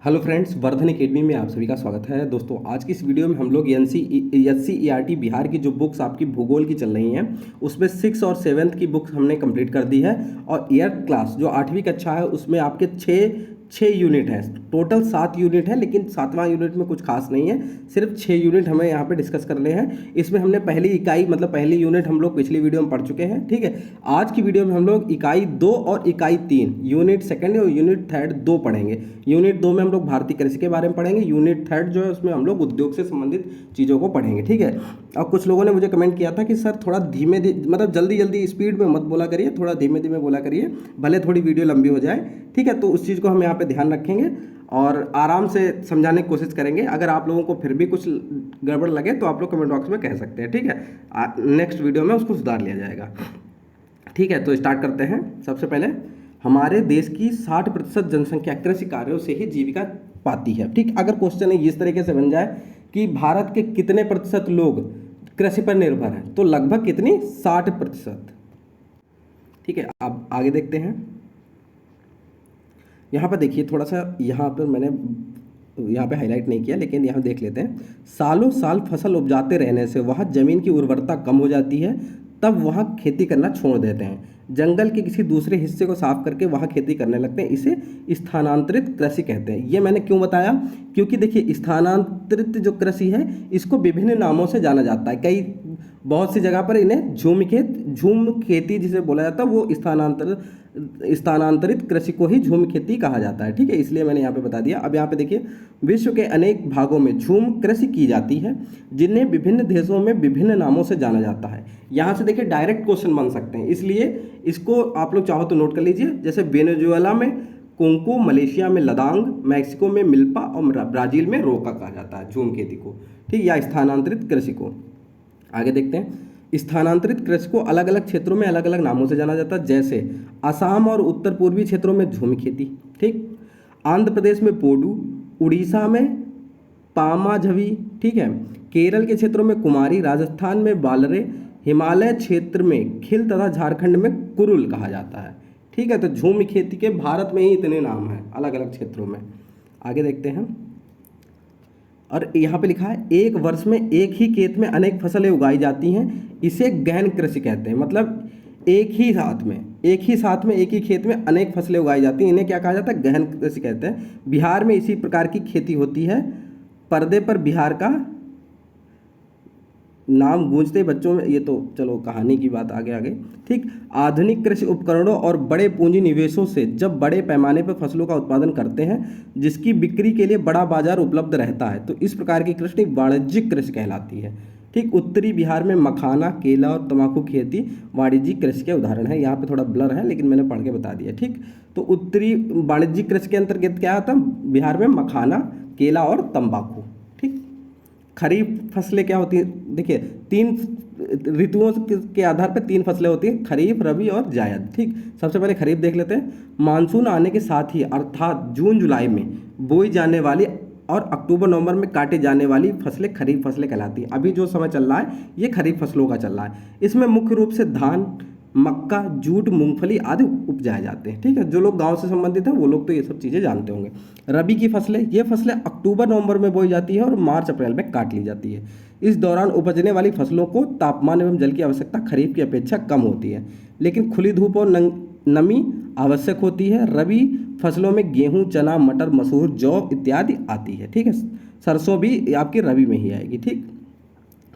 Hello friends, Vardhan academy में आप सभी का स्वागत है। दोस्तों, आज की इस वीडियो में हम लोग NCERT बिहार की जो बुक्स आपकी भूगोल की चल रही हैं उसमें 6 और 7th की बुक्स हमने कंप्लीट कर दी है। और ईयर क्लास जो 8वीं कक्षा है उसमें आपके छः यूनिट हैं। टोटल 7 यूनिट है, लेकिन 7वां यूनिट में कुछ खास नहीं है, सिर्फ 6 यूनिट हमें यहाँ पे डिस्कस करने हैं। इसमें हमने पहली इकाई मतलब पहली यूनिट हम लोग पिछली वीडियो में पढ़ चुके हैं। ठीक है, आज की वीडियो में हम लोग इकाई 2 और इकाई 3 यूनिट सेकंड और यूनिट थर्ड 2 पढ़ेंगे। यूनिट 2 में हम लोग भारतीय कृषि के बारे में पढ़ेंगे। यूनिट थर्ड जो है उसमें हम लोग उद्योग से संबंधित चीज़ों को पढ़ेंगे। ठीक है, और कुछ लोगों ने मुझे कमेंट किया था कि सर थोड़ा धीमे मतलब जल्दी जल्दी स्पीड में मत बोला करिए, थोड़ा धीमे धीमे बोला करिए, भले थोड़ी वीडियो लंबी हो जाए। ठीक है, तो उस चीज़ को हम यहाँ पे ध्यान रखेंगे और आराम से समझाने की कोशिश करेंगे। अगर आप लोगों को फिर भी कुछ गड़बड़ लगे तो आप लोग कमेंट बॉक्स में कह सकते हैं। ठीक है, नेक्स्ट वीडियो में उसको सुधार लिया जाएगा। ठीक है, तो स्टार्ट करते हैं। सबसे पहले हमारे देश की 60% जनसंख्या कृषि कार्यों से ही जीविका पाती है। ठीक, अगर क्वेश्चन इस तरीके से बन जाए कि भारत के कितने प्रतिशत लोग कृषि पर निर्भर हैं, तो लगभग कितनी 60%। ठीक है, अब आगे देखते हैं। यहाँ पर देखिए, थोड़ा सा यहाँ पर मैंने यहाँ पे हाईलाइट नहीं किया, लेकिन यहाँ देख लेते हैं। सालों साल फसल उपजाते रहने से वहाँ ज़मीन की उर्वरता कम हो जाती है, तब वहाँ खेती करना छोड़ देते हैं। जंगल के किसी दूसरे हिस्से को साफ करके वहाँ खेती करने लगते हैं। इसे स्थानांतरित कृषि कहते हैं। ये मैंने क्यों बताया, क्योंकि देखिए स्थानांतरित जो कृषि है इसको विभिन्न नामों से जाना जाता है। कई बहुत सी जगह पर इन्हें झूम खेती जिसे बोला जाता है, वो स्थानांतरित कृषि को ही झूम खेती कहा जाता है। ठीक है, इसलिए मैंने यहाँ पे बता दिया। अब यहाँ पे देखिए, विश्व के अनेक भागों में झूम कृषि की जाती है, जिन्हें विभिन्न देशों में विभिन्न नामों से जाना जाता है। यहाँ से देखिए डायरेक्ट क्वेश्चन बन सकते हैं, इसलिए इसको आप लोग चाहो तो नोट कर लीजिए। जैसे वेनेजुएला में कोंको, मलेशिया में लदांग, मैक्सिको में मिल्पा और ब्राज़ील में रोका कहा जाता है झूम खेती को। ठीक, या स्थानांतरित कृषि को। आगे देखते हैं। स्थानांतरित कृषि को अलग अलग क्षेत्रों में अलग अलग नामों से जाना जाता है, जैसे असम और उत्तर पूर्वी क्षेत्रों में झूम खेती। ठीक, आंध्र प्रदेश में पोडू, उड़ीसा में पामाझवी। ठीक है, केरल के क्षेत्रों में कुमारी, राजस्थान में बालरे, हिमालय क्षेत्र में खिल तथा झारखंड में कुरुल कहा जाता है। ठीक है, तो झूम खेती के भारत में ही इतने नाम हैं अलग अलग क्षेत्रों में। आगे देखते हैं। और यहाँ पे लिखा है, एक वर्ष में एक ही खेत में अनेक फसलें उगाई जाती हैं, इसे गहन कृषि कहते हैं। मतलब एक ही साथ में एक ही खेत में अनेक फसलें उगाई जाती हैं, इन्हें क्या कहा जाता है, गहन कृषि कहते हैं। बिहार में इसी प्रकार की खेती होती है। पर्दे पर बिहार का नाम गूंजते बच्चों में, ये तो चलो कहानी की बात आगे आगे। ठीक, आधुनिक कृषि उपकरणों और बड़े पूंजी निवेशों से जब बड़े पैमाने पर फसलों का उत्पादन करते हैं, जिसकी बिक्री के लिए बड़ा बाजार उपलब्ध रहता है, तो इस प्रकार की कृषि वाणिज्यिक कृषि कहलाती है। ठीक, उत्तरी बिहार में मखाना, केला और तंबाकू खेती वाणिज्यिक कृषि के उदाहरण है। यहाँ पे थोड़ा ब्लर है, लेकिन मैंने पढ़ के बता दिया। ठीक, तो उत्तरी वाणिज्यिक कृषि के अंतर्गत क्या आता है, बिहार में मखाना, केला और तंबाकू। ठीक, खरीफ फसलें क्या होती हैं, देखिए 3 ऋतुओं के आधार पर 3 फसलें होती हैं, खरीफ, रबी और जायद। ठीक, सबसे पहले खरीफ देख लेते हैं। मानसून आने के साथ ही अर्थात जून जुलाई में बोई जाने वाली और अक्टूबर नवंबर में काटे जाने वाली फसलें खरीफ फसलें कहलाती हैं। अभी जो समय चल रहा है ये खरीफ फसलों का चल रहा है। इसमें मुख्य रूप से धान, मक्का, जूट, मूंगफली आदि उपजाए जाते हैं। ठीक है, जो लोग गांव से संबंधित हैं वो लोग तो ये सब चीज़ें जानते होंगे। रबी की फसलें, ये फसलें अक्टूबर नवंबर में बोई जाती है और मार्च अप्रैल में काट ली जाती है। इस दौरान उपजने वाली फसलों को तापमान एवं जल की आवश्यकता खरीफ की अपेक्षा कम होती है, लेकिन खुली धूप और नमी आवश्यक होती है। रबी फसलों में गेहूँ, चना, मटर, मसूर, जौ इत्यादि आती है। ठीक है, सरसों भी आपकी रबी में ही आएगी। ठीक,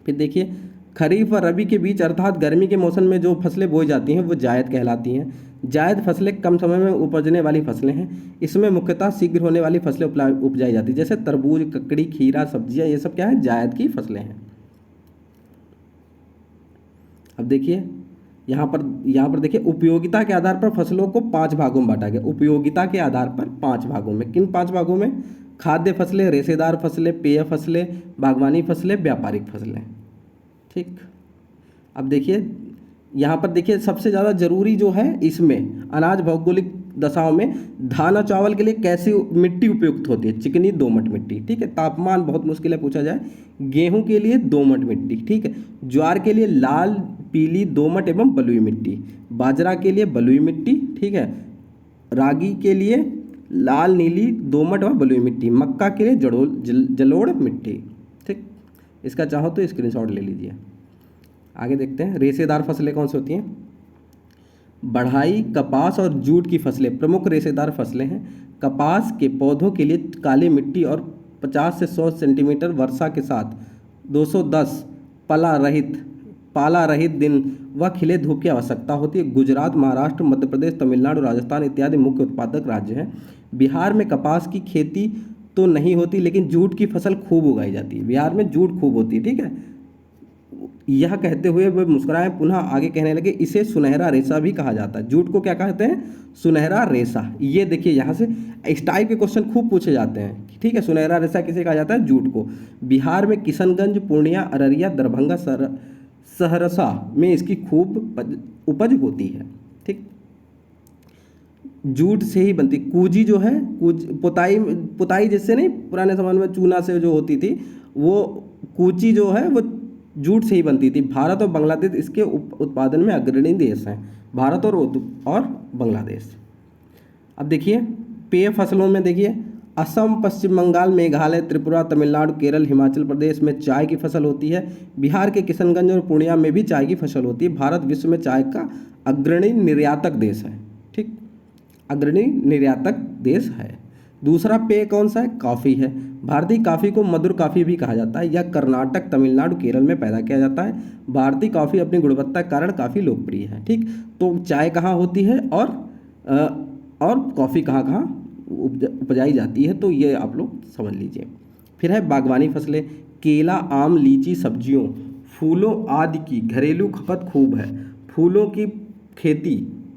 फिर देखिए, खरीफ और रबी के बीच अर्थात गर्मी के मौसम में जो फसलें बोई जाती हैं वो जायद कहलाती हैं। जायद फसलें कम समय में उपजने वाली फसलें हैं। इसमें मुख्यतः शीघ्र होने वाली फसलें उपजाई जाती हैं, जैसे तरबूज, ककड़ी, खीरा, सब्जियां, ये सब क्या है, जायद की फसलें हैं। अब देखिए यहाँ पर देखिए, उपयोगिता के आधार पर फसलों को 5 भागों में बांटा गया। उपयोगिता के आधार पर 5 भागों में, किन 5 भागों में, खाद्य फसलें, रेशेदार फसलें, पेय फसलें, बागवानी फसलें, व्यापारिक फसलें। ठीक, अब देखिए यहाँ पर देखिए, सबसे ज़्यादा जरूरी जो है इसमें अनाज भौगोलिक दशाओं में धान और चावल के लिए कैसी मिट्टी उपयुक्त होती है, चिकनी दोमट मिट्टी। ठीक है, तापमान बहुत मुश्किल है पूछा जाए। गेहूं के लिए दोमट मिट्टी। ठीक है, ज्वार के लिए लाल, पीली, दोमट एवं बलुई मिट्टी। बाजरा के लिए बलुई मिट्टी। ठीक है, रागी के लिए लाल नीली दोमट व बलुई मिट्टी, मक्का के लिए जलोढ़ मिट्टी। ठीक, इसका चाहो तो स्क्रीनशॉट ले लीजिए। आगे देखते हैं, रेशेदार फसलें कौन सी होती हैं? बढ़ाई, कपास और जूट की फसलें प्रमुख रेशेदार फसलें हैं। कपास के पौधों के लिए काली मिट्टी और 50 से 100 सेंटीमीटर वर्षा के साथ 210 पाला रहित दिन व खिले धूप की आवश्यकता होती है। गुजरात, महाराष्ट्र, मध्य प्रदेश, तमिलनाडु, राजस्थान इत्यादि मुख्य उत्पादक राज्य हैं। बिहार में कपास की खेती तो नहीं होती, लेकिन जूट की फसल खूब उगाई जाती है। बिहार में जूट खूब होती है। ठीक है, यह कहते हुए वे मुस्कुराए, पुनः आगे कहने लगे, इसे सुनहरा रेशा भी कहा जाता है। जूट को क्या कहते हैं? सुनहरा रेशा। ये देखिए, यहाँ से इस टाइप के क्वेश्चन खूब पूछे जाते हैं। ठीक है, सुनहरा रेशा किसे कहा जाता है? जूट को। बिहार में किशनगंज, पूर्णिया, अररिया, दरभंगा, सहरसा में इसकी खूब उपज होती है। ठीक, जूट से ही बनती। कूजी जो है, पुताई जिससे नहीं, पुराने समय में चूना से जो होती थी, वो कूची जो है वो जूट से ही बनती थी। भारत और बांग्लादेश इसके उत्पादन में अग्रणी देश हैं। भारत और बांग्लादेश। अब देखिए, पेय फसलों में देखिए, असम, पश्चिम बंगाल, मेघालय, त्रिपुरा, तमिलनाडु, केरल, हिमाचल प्रदेश में चाय की फसल होती है। बिहार के किशनगंज और पूर्णिया में भी चाय की फसल होती है। भारत विश्व में चाय का अग्रणी निर्यातक देश है। ठीक, अग्रणी निर्यातक देश है। दूसरा पेय कौन सा है? कॉफ़ी है। भारतीय कॉफ़ी को मधुर कॉफ़ी भी कहा जाता है। यह कर्नाटक, तमिलनाडु, केरल में पैदा किया जाता है। भारतीय कॉफ़ी अपनी गुणवत्ता के कारण काफ़ी लोकप्रिय है। ठीक, तो चाय कहाँ होती है और कॉफ़ी कहाँ कहाँ उपजाई जाती है, तो ये आप लोग समझ लीजिए। फिर है बागवानी फसलें, केला, आम, लीची, सब्जियों, फूलों आदि की घरेलू खपत खूब है। फूलों की खेती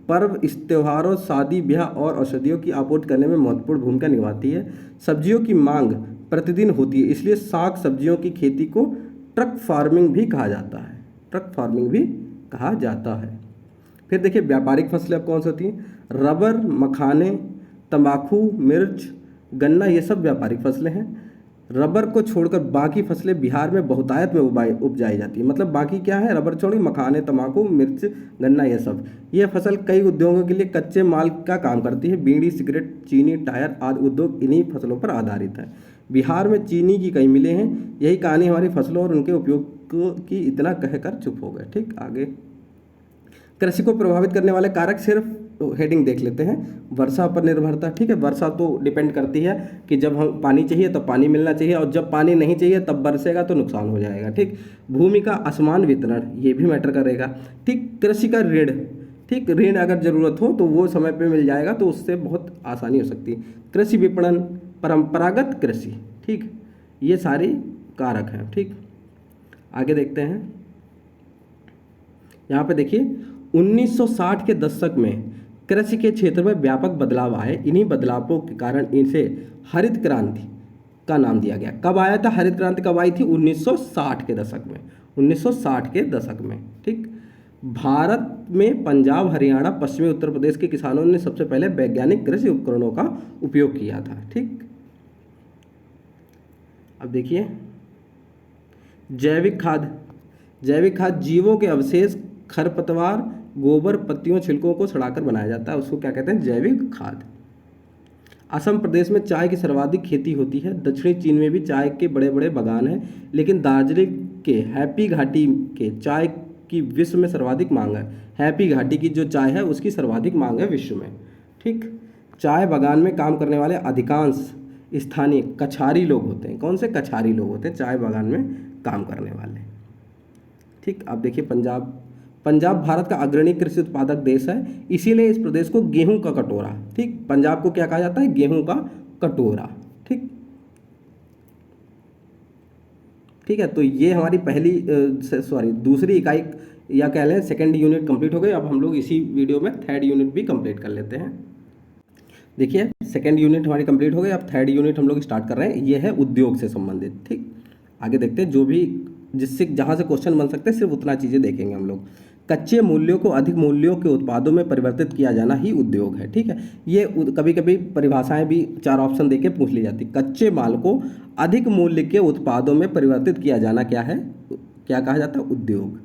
पर्व, त्योहारों, शादी ब्याह और औषधियों की आपूर्ति करने में महत्वपूर्ण भूमिका निभाती है। सब्जियों की मांग प्रतिदिन होती है, इसलिए साग सब्जियों की खेती को ट्रक फार्मिंग भी कहा जाता है। ट्रक फार्मिंग भी कहा जाता है। फिर देखिए, व्यापारिक फसलें अब कौन सी होती हैं? रबर, मखाने, तंबाकू, मिर्च, गन्ना, ये सब व्यापारिक फसलें हैं। रबर को छोड़कर बाकी फसलें बिहार में बहुतायत में उपजाई जाती है। मतलब बाकी क्या है? रबर छोड़ी मखाने, तंबाकू, मिर्च, गन्ना, ये सब। ये फसल कई उद्योगों के लिए कच्चे माल का काम करती है। बीड़ी, सिगरेट, चीनी, टायर आदि उद्योग इन्हीं फसलों पर आधारित है। बिहार में चीनी की कई मिलें हैं। यही कहानी हमारी फसलों और उनके उपयोग की इतना कहकर चुप हो गए। ठीक, आगे कृषि को प्रभावित करने वाले कारक सिर्फ हेडिंग देख लेते हैं। वर्षा पर निर्भरता। ठीक है, वर्षा तो डिपेंड करती है कि जब हम पानी चाहिए तब पानी मिलना चाहिए, और जब पानी नहीं चाहिए तब बरसेगा तो नुकसान हो जाएगा। ठीक, भूमि का असमान वितरण, ये भी मैटर करेगा। ठीक, कृषि का ऋण। ठीक, ऋण अगर ज़रूरत हो तो वो समय पे मिल जाएगा, तो उससे बहुत आसानी हो सकती है। कृषि विपणन, परंपरागत कृषि। ठीक, ये सारी कारक हैं। ठीक, आगे देखते हैं। यहाँ पे देखिए, 1960 के दशक में कृषि के क्षेत्र में व्यापक बदलाव आए। इन्हीं बदलावों के कारण इसे हरित क्रांति का नाम दिया गया। कब आया था हरित क्रांति? कब आई थी? 1960 के दशक में। 1960 के दशक में। ठीक, भारत में पंजाब, हरियाणा, पश्चिमी उत्तर प्रदेश के किसानों ने सबसे पहले वैज्ञानिक कृषि उपकरणों का उपयोग किया था। ठीक, अब देखिए, जैविक खाद। जैविक खाद जीवों के अवशेष, खरपतवार, गोबर, पत्तियों, छिलकों को सड़ाकर बनाया जाता है। उसको क्या कहते हैं? जैविक खाद। असम प्रदेश में चाय की सर्वाधिक खेती होती है। दक्षिणी चीन में भी चाय के बड़े बड़े बागान हैं, लेकिन दार्जिलिंग के हैप्पी घाटी के चाय की विश्व में सर्वाधिक मांग है। हैप्पी घाटी की जो चाय है उसकी सर्वाधिक मांग है विश्व में। ठीक, चाय बागान में काम करने वाले अधिकांश स्थानीय कछारी लोग होते हैं। कौन से? कछारी लोग होते हैं चाय बागान में काम करने वाले। ठीक, अब देखिए, पंजाब भारत का अग्रणी कृषि उत्पादक देश है, इसीलिए इस प्रदेश को गेहूं का कटोरा। ठीक, पंजाब को क्या कहा जाता है? गेहूं का कटोरा। ठीक, ठीक है, तो ये हमारी दूसरी इकाई या कह लें सेकेंड यूनिट कंप्लीट हो गई। अब हम लोग इसी वीडियो में थर्ड यूनिट भी कंप्लीट कर लेते हैं। देखिए, सेकेंड यूनिट हमारी कंप्लीट हो गई। अब थर्ड यूनिट हम लोग स्टार्ट कर रहे हैं। ये है उद्योग से संबंधित। ठीक, आगे देखते हैं। जो भी जिससे जहाँ से क्वेश्चन बन सकते हैं सिर्फ उतना चीज़ें देखेंगे हम लोग। कच्चे मूल्यों को अधिक मूल्यों के उत्पादों में परिवर्तित किया जाना ही उद्योग है। ठीक है, ये कभी कभी परिभाषाएं भी 4 ऑप्शन देके पूछ ली जाती। कच्चे माल को अधिक मूल्य के उत्पादों में परिवर्तित किया जाना क्या है? क्या कहा जाता है? उद्योग।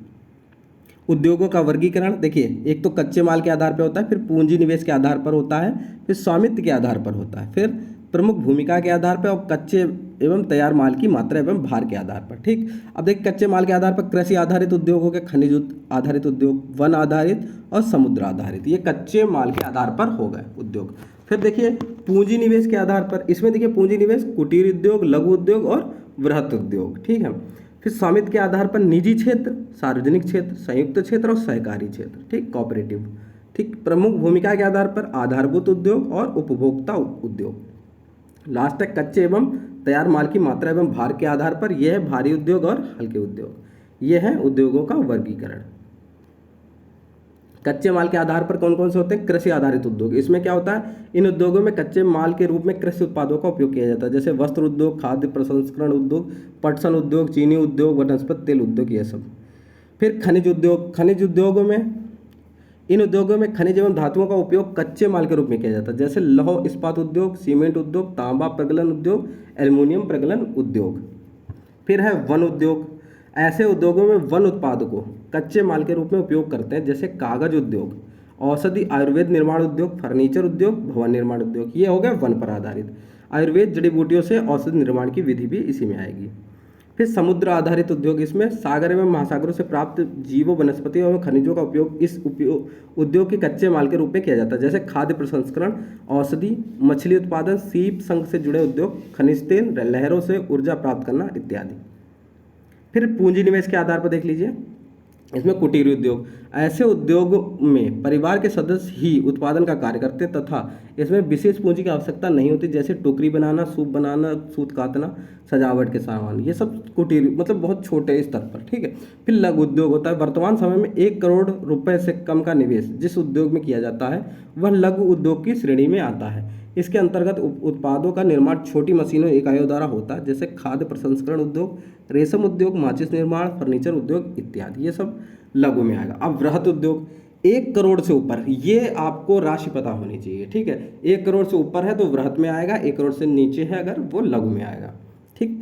उद्योगों का वर्गीकरण देखिए, एक तो कच्चे माल के आधार पर होता है, फिर पूंजी निवेश के आधार पर होता है, फिर स्वामित्व के आधार पर होता है, फिर प्रमुख भूमिका के आधार पर और कच्चे एवं तैयार माल की मात्रा एवं भार के आधार पर। ठीक, अब देखिए कच्चे माल के आधार पर कृषि आधारित उद्योग हो गए, खनिज आधारित उद्योग, वन आधारित और समुद्र आधारित, ये कच्चे माल के आधार पर हो गए उद्योग। फिर देखिए पूंजी निवेश के आधार पर, इसमें देखिए पूंजी निवेश कुटीर उद्योग, लघु उद्योग और वृहत उद्योग। ठीक है, फिर स्वामित्व के आधार पर निजी क्षेत्र, सार्वजनिक क्षेत्र, संयुक्त क्षेत्र और सहकारी क्षेत्र, ठीक, कोऑपरेटिव। ठीक, प्रमुख भूमिका के आधार पर आधारभूत उद्योग और उपभोक्ता उद्योग। लास्ट तक कच्चे एवं तैयार माल की मात्रा एवं भार के आधार पर यह है भारी उद्योग और हल्के उद्योग। यह है उद्योगों का वर्गीकरण। कच्चे माल के आधार पर कौन कौन से होते हैं? कृषि आधारित उद्योग। इसमें क्या होता है, इन उद्योगों में कच्चे माल के रूप में कृषि उत्पादों का उपयोग किया जाता है, जैसे वस्त्र उद्योग, खाद्य प्रसंस्करण उद्योग, पटसन उद्योग, चीनी उद्योग, वनस्पति तेल उद्योग, ये सब। फिर खनिज उद्योग। खनिज उद्योगों में, इन उद्योगों में खनिज एवं धातुओं का उपयोग कच्चे माल के रूप में किया जाता है, जैसे लौह इस्पात उद्योग, सीमेंट उद्योग, तांबा प्रगलन उद्योग, एल्युमिनियम प्रगलन उद्योग। फिर है वन उद्योग। ऐसे उद्योगों में वन उत्पाद को कच्चे माल के रूप में उपयोग करते हैं, जैसे कागज उद्योग, औषधि आयुर्वेद निर्माण उद्योग, फर्नीचर उद्योग, भवन निर्माण उद्योग। ये हो गए वन पर आधारित। आयुर्वेद जड़ी बूटियों से औषधि निर्माण की विधि भी इसी में आएगी। फिर समुद्र आधारित उद्योग। इसमें सागर एवं महासागरों से प्राप्त जीवों, वनस्पतियों एवं खनिजों का उपयोग इस उद्योग के कच्चे माल के रूप में किया जाता है, जैसे खाद्य प्रसंस्करण, औषधि, मछली उत्पादन, सीप संघ से जुड़े उद्योग, खनिज तेल, लहरों से ऊर्जा प्राप्त करना इत्यादि। फिर पूंजी निवेश के आधार पर देख लीजिए, इसमें कुटीर उद्योग। ऐसे उद्योग में परिवार के सदस्य ही उत्पादन का कार्य करते हैं तथा इसमें विशेष पूंजी की आवश्यकता नहीं होती, जैसे टोकरी बनाना, सूप बनाना, सूत काटना, सजावट के सामान, ये सब कुटीर मतलब बहुत छोटे स्तर पर। ठीक है, फिर लघु उद्योग होता है। वर्तमान समय में 1 करोड़ रुपए से कम का निवेश जिस उद्योग में किया जाता है वह लघु उद्योग की श्रेणी में आता है। इसके अंतर्गत उत्पादों का निर्माण छोटी मशीनों इकाइयों द्वारा होता है, जैसे खाद्य प्रसंस्करण उद्योग, रेशम उद्योग, माचिस निर्माण, फर्नीचर उद्योग इत्यादि, ये सब लघु में आएगा। अब वृहत उद्योग 1 करोड़ से ऊपर, ये आपको राशि पता होनी चाहिए। ठीक है, 1 करोड़ से ऊपर है तो वृहत में आएगा, 1 करोड़ से नीचे है अगर वो लघु में आएगा। ठीक,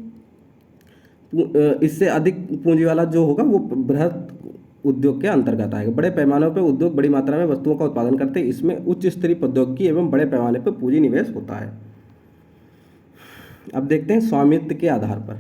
इससे अधिक पूंजी वाला जो होगा वो बृहत उद्योग के अंतर्गत आएगा। बड़े पैमाने पर उद्योग बड़ी मात्रा में वस्तुओं का उत्पादन करते हैं, इसमें उच्च स्तरीय प्रौद्योगिकी एवं बड़े पैमाने पर पूंजी निवेश होता है। अब देखते हैं स्वामित्व के आधार पर।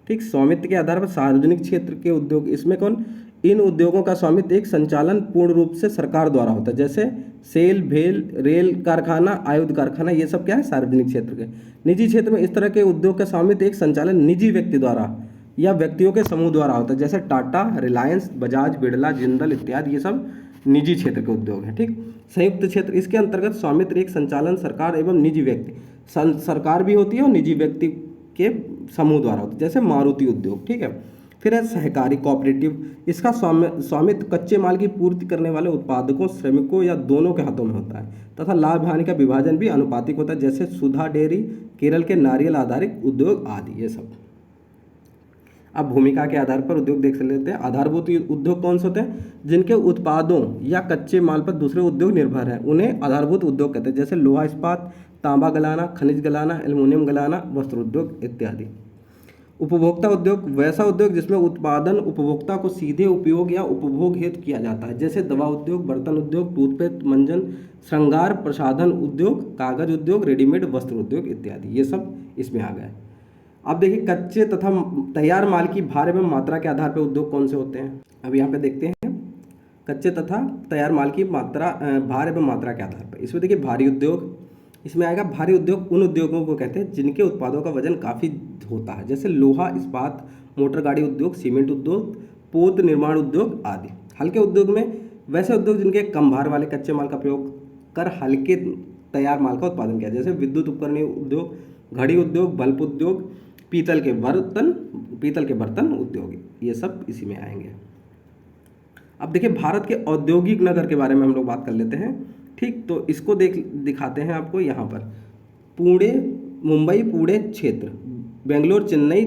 ठीक, स्वामित्व के आधार पर सार्वजनिक क्षेत्र के उद्योग। इसमें कौन? इन उद्योगों का स्वामित्व एक संचालन पूर्ण रूप से सरकार द्वारा होता है, जैसे सेल, भेल, रेल कारखाना, आयुध कारखाना, ये सब क्या है? सार्वजनिक क्षेत्र के। निजी क्षेत्र में इस तरह के उद्योग का स्वामित्व एक संचालन निजी व्यक्ति द्वारा या व्यक्तियों के समूह द्वारा होता है, जैसे टाटा, रिलायंस, बजाज, बिरला, जिंदल इत्यादि, ये सब निजी क्षेत्र के उद्योग हैं। ठीक, संयुक्त क्षेत्र, इसके अंतर्गत स्वामित्व एक संचालन सरकार एवं निजी व्यक्ति, सरकार भी होती है और निजी व्यक्ति के समूह द्वारा होता है, जैसे मारुति उद्योग। ठीक है, फिर है सहकारी कोऑपरेटिव। इसका स्वामित्व कच्चे माल की पूर्ति करने वाले उत्पादकों, श्रमिकों या दोनों के हाथों में होता है तथा लाभ हानि का विभाजन भी अनुपातिक होता है, जैसे सुधा डेयरी, केरल के नारियल आधारित उद्योग आदि, ये सब। अब भूमिका के आधार पर उद्योग देख लेते हैं। आधारभूत उद्योग कौन से होते हैं? जिनके उत्पादों या कच्चे माल पर दूसरे उद्योग निर्भर हैं, उन्हें आधारभूत उद्योग कहते हैं, जैसे लोहा इस्पात, तांबा गलाना, खनिज गलाना, एल्युमिनियम गलाना, वस्त्र उद्योग इत्यादि। उपभोक्ता उद्योग वैसा उद्योग जिसमें उत्पादन उपभोक्ता को सीधे उपयोग या उपभोग हेतु किया जाता है, जैसे दवा उद्योग, बर्तन उद्योग, टूथपेस्ट, मंजन, श्रृंगार प्रसाधन उद्योग, कागज उद्योग, रेडीमेड वस्त्र उद्योग इत्यादि, ये सब इसमें आ गए। अब देखिए कच्चे तथा तैयार माल की भार एवं मात्रा के आधार पर उद्योग कौन से होते हैं। अब यहाँ पे देखते हैं कच्चे तथा तैयार माल की मात्रा, भार एवं मात्रा के आधार पर। इसमें देखिए भारी उद्योग, इसमें आएगा भारी उद्योग उन उद्योगों को कहते हैं जिनके उत्पादों का वजन काफ़ी होता है, जैसे लोहा इस्पात, मोटर गाड़ी उद्योग, सीमेंट उद्योग, पोत निर्माण उद्योग आदि। हल्के उद्योग में वैसे उद्योग जिनके कम भार वाले कच्चे माल का प्रयोग कर हल्के तैयार माल का उत्पादन किया, जैसे विद्युत उपकरण उद्योग, घड़ी उद्योग, बल्ब उद्योग, पीतल के बर्तन उद्योग, ये सब इसी में आएंगे। अब देखिए भारत के औद्योगिक नगर के बारे में हम लोग बात कर लेते हैं। ठीक, तो इसको दिखाते हैं आपको यहाँ पर। पुणे, मुंबई, पुणे क्षेत्र, बेंगलोर, चेन्नई,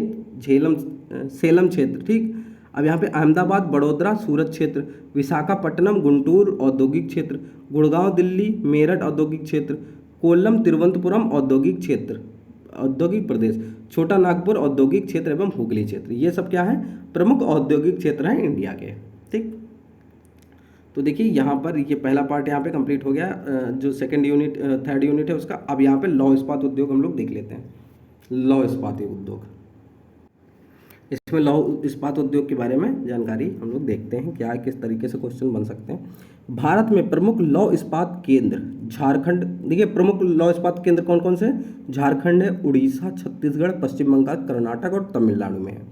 सेलम क्षेत्र। ठीक, अब यहाँ पे अहमदाबाद, बड़ोदरा, सूरत क्षेत्र, विशाखापट्टनम, गुंटूर औद्योगिक क्षेत्र, गुड़गांव, दिल्ली, मेरठ औद्योगिक क्षेत्र, कोल्लम, तिरुवनंतपुरम औद्योगिक क्षेत्र, औद्योगिक प्रदेश, छोटा नागपुर औद्योगिक क्षेत्र एवं हुगली क्षेत्र, ये सब क्या है? प्रमुख औद्योगिक क्षेत्र हैं इंडिया के। ठीक, तो देखिए यहाँ पर ये पहला पार्ट यहाँ पे कंप्लीट हो गया, जो सेकंड यूनिट थर्ड यूनिट है उसका। अब यहाँ पे लौह इस्पात उद्योग हम लोग देख लेते हैं। लौह इस्पात उद्योग, इसमें लौह इस्पात उद्योग के बारे में जानकारी हम लोग देखते हैं, क्या किस तरीके से क्वेश्चन बन सकते हैं। भारत में प्रमुख लौह इस्पात केंद्र झारखंड, देखिए प्रमुख लौह इस्पात केंद्र कौन कौन से हैं? झारखंड है, उड़ीसा, छत्तीसगढ़, पश्चिम बंगाल, कर्नाटक और तमिलनाडु में है।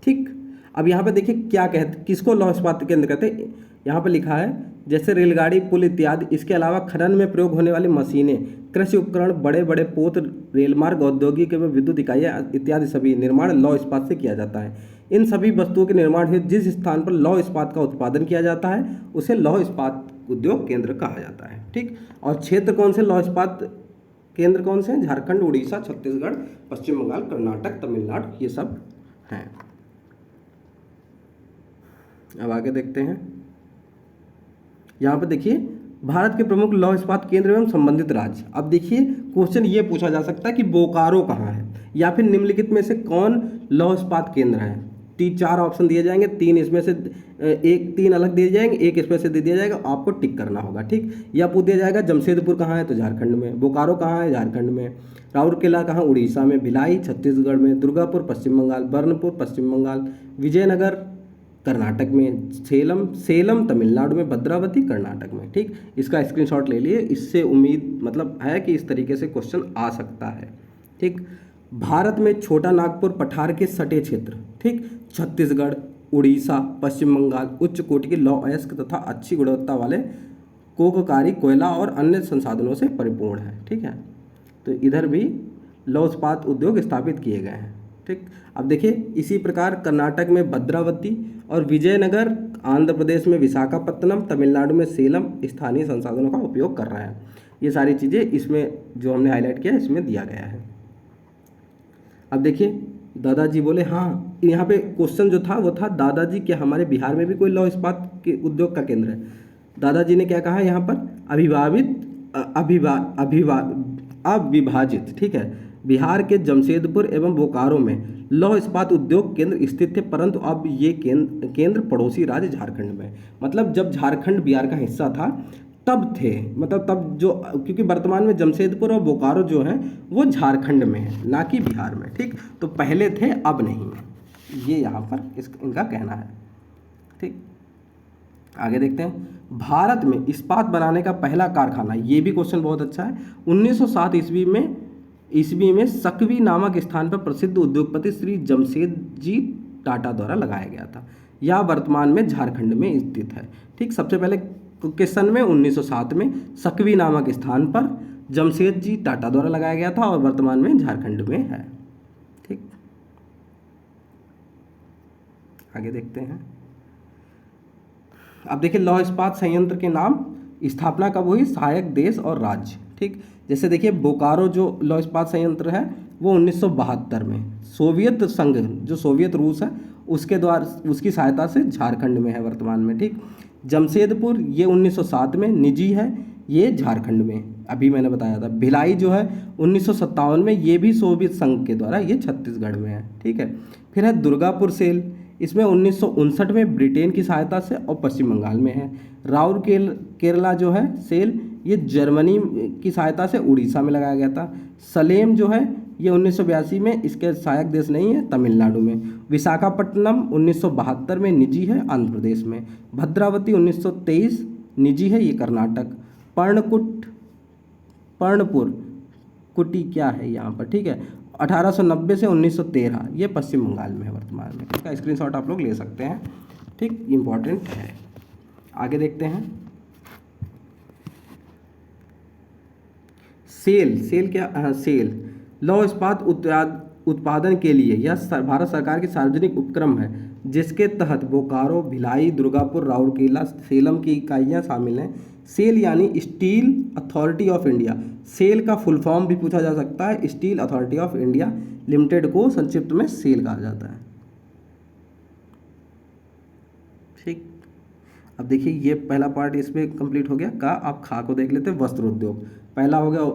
ठीक, अब यहाँ पे देखिए क्या कहते, किसको लौह इस्पात केंद्र कहते हैं। यहाँ पे लिखा है जैसे रेलगाड़ी, पुल इत्यादि। इसके अलावा खनन में प्रयोग होने वाली मशीनें, कृषि उपकरण, बड़े बड़े पोत, रेलमार्ग, औद्योगिक एवं विद्युत इकाइयाँ इत्यादि सभी निर्माण लौह इस्पात से किया जाता है। इन सभी वस्तुओं के निर्माण हेतु जिस स्थान पर लौह इस्पात का उत्पादन किया जाता है उसे लौह इस्पात उद्योग केंद्र कहा जाता है। ठीक, और क्षेत्र कौन से लौह इस्पात केंद्र कौन से हैं? झारखंड, उड़ीसा, छत्तीसगढ़, पश्चिम बंगाल, कर्नाटक, तमिलनाडु, ये सब हैं। अब आगे देखते हैं। यहाँ पर देखिए भारत के प्रमुख लौह इस्पात केंद्र एवं संबंधित राज्य। अब देखिए क्वेश्चन ये पूछा जा सकता है कि बोकारो कहाँ है, या फिर निम्नलिखित में से कौन लौह इस्पात केंद्र है। 4 ऑप्शन दिए जाएंगे, 3 इसमें से एक, 3 अलग दिए जाएंगे, एक इसमें से दे दिया जाएगा, आपको टिक करना होगा। ठीक, या पूछ दिया जाएगा जमशेदपुर कहाँ है, तो झारखंड में। बोकारो कहाँ है, झारखंड में। राउरकेला कहाँ, उड़ीसा में। भिलाई छत्तीसगढ़ में। दुर्गापुर पश्चिम बंगाल। बर्नपुर पश्चिम बंगाल। विजयनगर कर्नाटक में। सेलम तमिलनाडु में। भद्रावती कर्नाटक में। ठीक, इसका स्क्रीनशॉट ले लिए, इससे उम्मीद मतलब है कि इस तरीके से क्वेश्चन आ सकता है। ठीक, भारत में छोटा नागपुर पठार के सटे क्षेत्र, ठीक, छत्तीसगढ़, उड़ीसा, पश्चिम बंगाल उच्च कोटि के लौह अयस्क तथा अच्छी गुणवत्ता वाले कोककारी, कोयला और अन्य संसाधनों से परिपूर्ण है। ठीक है, तो इधर भी लौह इस्पात उद्योग स्थापित किए गए हैं। ठीक, अब देखिए इसी प्रकार कर्नाटक में भद्रावती और विजयनगर, आंध्र प्रदेश में विशाखापत्तनम, तमिलनाडु में सेलम स्थानीय संसाधनों का उपयोग कर रहे हैं। ये सारी चीज़ें इसमें जो हमने हाईलाइट किया है इसमें दिया गया है। अब देखिए दादाजी बोले, हाँ यहाँ पे क्वेश्चन जो था वो था दादाजी क्या हमारे बिहार में भी कोई लौह इस्पात के उद्योग का केंद्र है। दादाजी ने क्या कहा यहाँ पर, अविभाजित, ठीक है, बिहार के जमशेदपुर एवं बोकारो में लौह इस्पात उद्योग केंद्र स्थित थे, परंतु अब ये केंद्र पड़ोसी राज्य झारखंड में, मतलब जब झारखंड बिहार का हिस्सा था तब थे, मतलब तब जो, क्योंकि वर्तमान में जमशेदपुर और बोकारो जो हैं वो झारखंड में है, ना कि बिहार में। ठीक, तो पहले थे अब नहीं, ये यहाँ पर इनका कहना है। ठीक, आगे देखते हैं। भारत में इस्पात बनाने का पहला कारखाना, ये भी क्वेश्चन बहुत अच्छा है, 1907 ईस्वी में सकवी नामक स्थान पर प्रसिद्ध उद्योगपति श्री जमशेदजी टाटा द्वारा लगाया गया था। यह वर्तमान में झारखंड में स्थित है। ठीक, सबसे पहले क्वेश्चन में 1907 में सकवी नामक स्थान पर जमशेदजी टाटा द्वारा लगाया गया था और वर्तमान में झारखंड में है। ठीक, आगे देखते हैं। अब देखिए लौह इस्पात संयंत्र के नाम, स्थापना कब हुई, सहायक देश और राज्य। ठीक, जैसे देखिए बोकारो जो लौह इस्पात संयंत्र है वो 1972 में सोवियत संघ, जो सोवियत रूस है उसके द्वारा, उसकी सहायता से झारखंड में है वर्तमान में। ठीक, जमशेदपुर ये 1907 में निजी है, ये झारखंड में, अभी मैंने बताया था। भिलाई जो है 1957 में, ये भी सोवियत संघ के द्वारा, ये छत्तीसगढ़ में है। ठीक है, फिर है दुर्गापुर सेल, इसमें 1959 में ब्रिटेन की सहायता से और पश्चिम बंगाल में है। केरला जो है सेल, ये जर्मनी की सहायता से उड़ीसा में लगाया गया था। सलेम जो है ये 1982 में, इसके सहायक देश नहीं है, तमिलनाडु में। विशाखापट्टनम 1972 में निजी है, आंध्र प्रदेश में। भद्रावती 1923 निजी है, ये कर्नाटक। पर्णपुर कुटी क्या है यहाँ पर, ठीक है, 1890 से 1913, ये पश्चिम बंगाल में है वर्तमान में। इसका स्क्रीनशॉट आप लोग ले सकते हैं। ठीक, इम्पॉर्टेंट है। आगे देखते हैं। सेल क्या, हाँ सेल लौह इस्पात उत्पादन के लिए यह भारत सरकार की सार्वजनिक उपक्रम है, जिसके तहत बोकारो, भिलाई, दुर्गापुर, राउरकेला, सेलम की इकाइयाँ शामिल हैं। सेल यानी steel authority of India, SAIL का फुल फॉर्म भी पूछा जा सकता है, steel authority of India limited को संक्षिप्त में सेल कहा जाता है। ठीक, अब देखिए ये पहला पार्ट इसमें कंप्लीट हो गया का। आप खा को देख लेते हैं, वस्त्र उद्योग। पहला हो गया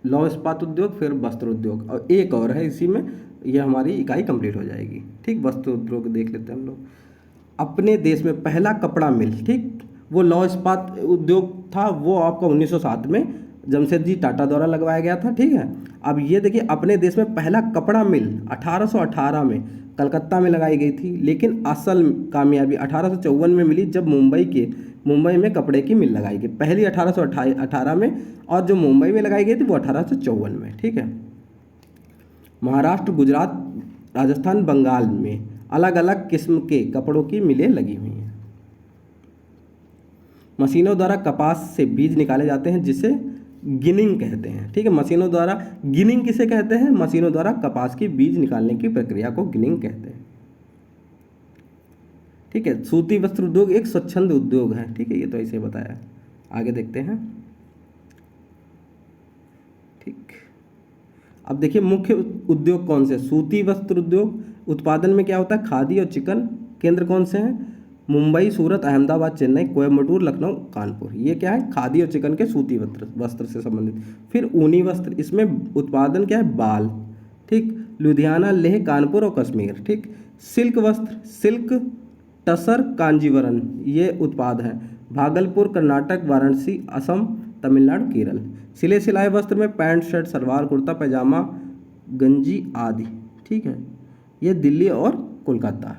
लौह इस्पात उद्योग, फिर वस्त्र उद्योग, और एक और है इसी में, ये हमारी इकाई कंप्लीट हो जाएगी। ठीक, वस्त्र उद्योग देख लेते हैं हम लोग। अपने देश में पहला कपड़ा मिल, ठीक, वो लौह इस्पात उद्योग था, वो आपका 1907 में जमशेदजी टाटा द्वारा लगवाया गया था। ठीक है, अब ये देखिए अपने देश में पहला कपड़ा मिल 1818 में कलकत्ता में लगाई गई थी, लेकिन असल कामयाबी 1854 में मिली जब मुंबई में कपड़े की मिल लगाई गई। पहली 1818 में, और जो मुंबई में लगाई गई थी वो 1854 में। ठीक है, महाराष्ट्र, गुजरात, राजस्थान, बंगाल में अलग अलग किस्म के कपड़ों की मिलें लगी हुई हैं। मशीनों द्वारा कपास से बीज निकाले जाते हैं जिसे गिनिंग कहते हैं। ठीक है, मशीनों द्वारा, गिनिंग किसे कहते हैं? मशीनों द्वारा कपास की बीज निकालने की प्रक्रिया को गिनिंग कहते हैं। ठीक है, सूती वस्त्र उद्योग एक स्वच्छंद उद्योग है। ठीक है, ये तो ऐसे बताया। आगे देखते हैं। ठीक, अब देखिए मुख्य उद्योग कौन से? सूती वस्त्र उद्योग उत्पादन में क्या होता है? खादी और चिकन। केंद्र कौन से हैं? मुंबई, सूरत, अहमदाबाद, चेन्नई, कोयम्बटूर, लखनऊ, कानपुर। ये क्या है? खादी और चिकन के सूती वस्त्र से संबंधित। फिर ऊनी वस्त्र, इसमें उत्पादन क्या है? बाल। ठीक, लुधियाना, लेह, कानपुर और कश्मीर। ठीक, सिल्क वस्त्र, सिल्क, टसर, कांजीवरम ये उत्पाद है। भागलपुर, कर्नाटक, वाराणसी, असम, तमिलनाडु, केरल। सिले सिलाए वस्त्र में पैंट, शर्ट, सलवार, कुर्ता, पैजामा, गंजी आदि। ठीक है, ये दिल्ली और कोलकाता।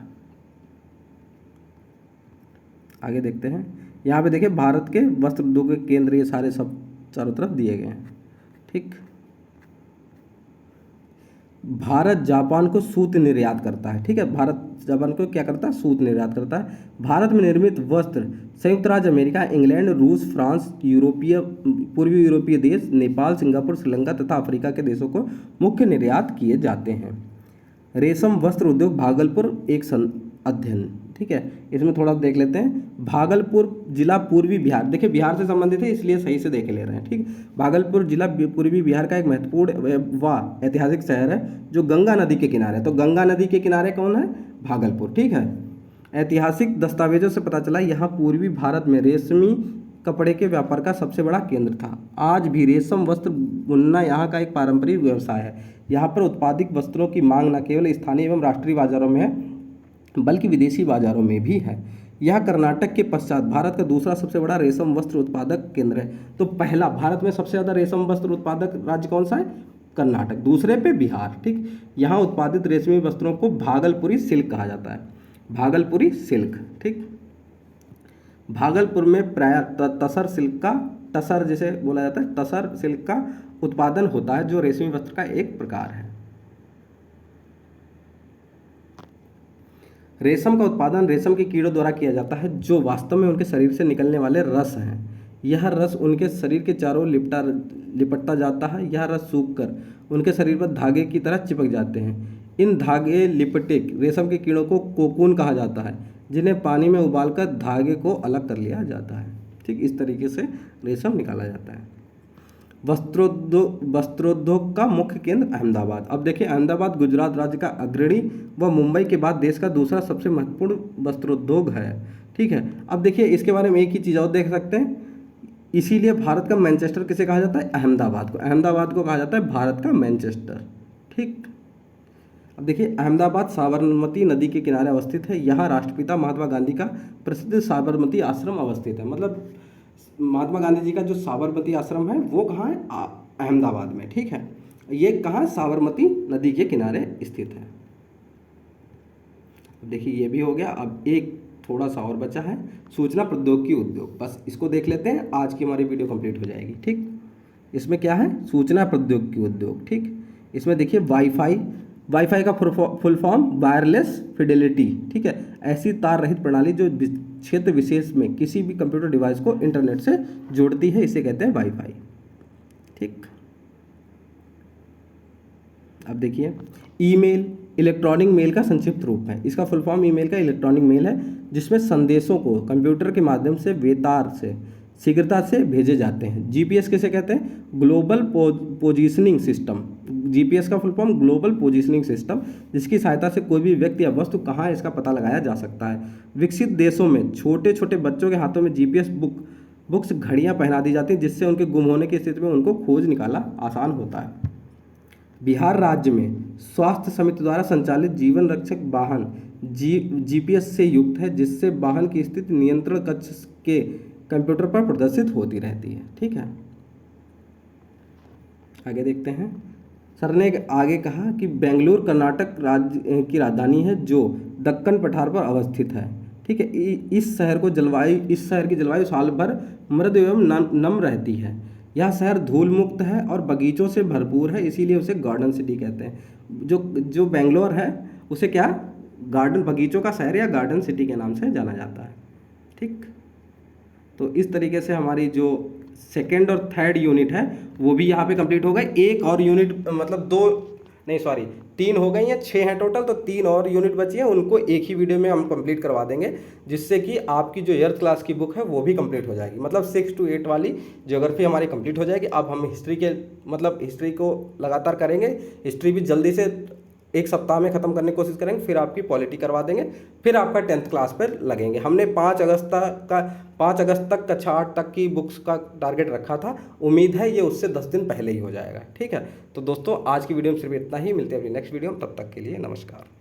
आगे देखते हैं। यहाँ पे देखिए भारत के वस्त्र उद्योग के केंद्र ये सारे सब चारों तरफ दिए गए हैं। ठीक, भारत जापान को सूत निर्यात करता है। ठीक है, भारत जापान को क्या करता है? सूत निर्यात करता है। भारत में निर्मित वस्त्र संयुक्त राज्य अमेरिका, इंग्लैंड, रूस, फ्रांस, पूर्वी यूरोपीय देश, नेपाल, सिंगापुर, श्रीलंका तथा अफ्रीका के देशों को मुख्य निर्यात किए जाते हैं। रेशम वस्त्र उद्योग भागलपुर एक अध्ययन। ठीक है, इसमें थोड़ा देख लेते हैं। भागलपुर जिला पूर्वी बिहार, देखिए बिहार से संबंधित है इसलिए सही से देख ले रहे हैं। ठीक, भागलपुर जिला पूर्वी बिहार का एक महत्वपूर्ण व ऐतिहासिक शहर है जो गंगा नदी के किनारे है। तो गंगा नदी के किनारे कौन है? भागलपुर। ठीक है, ऐतिहासिक दस्तावेजों से पता चला यहाँ पूर्वी भारत में रेशमी कपड़े के व्यापार का सबसे बड़ा केंद्र था। आज भी रेशम वस्त्र बुनना यहाँ का एक पारंपरिक व्यवसाय है। यहाँ पर उत्पादित वस्त्रों की मांग न केवल स्थानीय एवं राष्ट्रीय बाजारों में है बल्कि विदेशी बाजारों में भी है। यह कर्नाटक के पश्चात भारत का दूसरा सबसे बड़ा रेशम वस्त्र उत्पादक केंद्र है। तो पहला भारत में सबसे ज़्यादा रेशम वस्त्र उत्पादक राज्य कौन सा है? कर्नाटक। दूसरे पे बिहार। ठीक, यहाँ उत्पादित रेशमी वस्त्रों को भागलपुरी सिल्क कहा जाता है। भागलपुरी सिल्क। ठीक, भागलपुर में प्राय तसर सिल्क का, टसर जिसे बोला जाता है, टसर सिल्क का उत्पादन होता है जो रेशमी वस्त्र का एक प्रकार है। रेशम का उत्पादन रेशम के कीड़ों द्वारा किया जाता है जो वास्तव में उनके शरीर से निकलने वाले रस हैं। यह रस उनके शरीर के चारों लिपटता जाता है। यह रस सूखकर उनके शरीर पर धागे की तरह चिपक जाते हैं। इन धागे लिपटे रेशम के कीड़ों को कोकून कहा जाता है जिन्हें पानी में उबालकर धागे को अलग कर लिया जाता है। ठीक, इस तरीके से रेशम निकाला जाता है। वस्त्रोद्योग का मुख्य केंद्र अहमदाबाद। अब देखिए अहमदाबाद गुजरात राज्य का अग्रणी व मुंबई के बाद देश का दूसरा सबसे महत्वपूर्ण वस्त्रोद्योग है। ठीक है, अब देखिए इसके बारे में एक ही चीज़ और देख सकते हैं, इसीलिए भारत का मैनचेस्टर किसे कहा जाता है? अहमदाबाद को। अहमदाबाद को कहा जाता है भारत का मैनचेस्टर। ठीक, अब देखिए अहमदाबाद साबरमती नदी के किनारे अवस्थित है। यहाँ राष्ट्रपिता महात्मा गांधी का प्रसिद्ध साबरमती आश्रम अवस्थित है। मतलब महात्मा गांधी जी का जो साबरमती आश्रम है वो कहाँ है? अहमदाबाद में। ठीक है, ये कहाँ? साबरमती नदी के किनारे स्थित है। देखिए ये भी हो गया। अब एक थोड़ा सा और बचा है, सूचना प्रौद्योगिकी उद्योग। बस इसको देख लेते हैं, आज की हमारी वीडियो कंप्लीट हो जाएगी। ठीक, इसमें क्या है? सूचना प्रौद्योगिकी उद्योग। ठीक, इसमें देखिए वाईफाई का फुल फॉर्म वायरलेस फिडेलिटी। ठीक है, ऐसी तार रहित प्रणाली जो क्षेत्र विशेष में किसी भी कंप्यूटर डिवाइस को इंटरनेट से जोड़ती है, इसे कहते हैं वाईफाई। ठीक, अब देखिए ईमेल इलेक्ट्रॉनिक मेल का संक्षिप्त रूप है। इसका फुल फॉर्म ईमेल का इलेक्ट्रॉनिक मेल है जिसमें संदेशों को कंप्यूटर के माध्यम से बेतार से शीघ्रता से भेजे जाते हैं। जीपीएस किसे कहते हैं? Global positioning system. जीपीएस का full form global positioning system, जिसकी सहायता से कोई भी व्यक्ति या वस्तु कहाँ है इसका पता लगाया जा सकता है। विकसित देशों में छोटे छोटे बच्चों के हाथों में जीपीएस बुक्स घड़ियाँ पहना दी जाती हैं जिससे उनके गुम होने की स्थिति में उनको खोज निकाला आसान होता है। बिहार राज्य में स्वास्थ्य समिति द्वारा संचालित जीवन रक्षक वाहन जीपीएस से युक्त है, जिससे वाहन की स्थिति नियंत्रण कक्ष के कंप्यूटर पर प्रदर्शित होती रहती है। ठीक है, आगे देखते हैं। सर ने आगे कहा कि बेंगलुरु कर्नाटक राज्य की राजधानी है जो दक्कन पठार पर अवस्थित है। ठीक है, इस शहर की जलवायु साल भर मृदु एवं नम्र रहती है। यह शहर धूल मुक्त है और बगीचों से भरपूर है, इसीलिए उसे गार्डन सिटी कहते हैं। जो बेंगलोर है उसे क्या गार्डन बगीचों का शहर या गार्डन सिटी के नाम से जाना जाता है। ठीक, तो इस तरीके से हमारी जो सेकेंड और थर्ड यूनिट है वो भी यहाँ पे कंप्लीट हो गए। एक और यूनिट मतलब तीन हो गई हैं, 6 हैं टोटल, तो 3 और यूनिट बची हैं, उनको एक ही वीडियो में हम कंप्लीट करवा देंगे, जिससे कि आपकी जो 8th क्लास की बुक है वो भी कंप्लीट हो जाएगी। मतलब 6 to 8 वाली ज्योग्राफी हमारी कंप्लीट हो जाएगी। अब हम हिस्ट्री को लगातार करेंगे। हिस्ट्री भी जल्दी से 1 सप्ताह में ख़त्म करने की कोशिश करेंगे, फिर आपकी पॉलिटी करवा देंगे, फिर आपका 10th क्लास पर लगेंगे। हमने 5 अगस्त तक कक्षा 8 तक की बुक्स का टारगेट रखा था। उम्मीद है ये उससे 10 दिन पहले ही हो जाएगा। ठीक है, तो दोस्तों आज की वीडियो में सिर्फ इतना ही। मिलते हैं अभी नेक्स्ट वीडियो में, तब तक के लिए नमस्कार।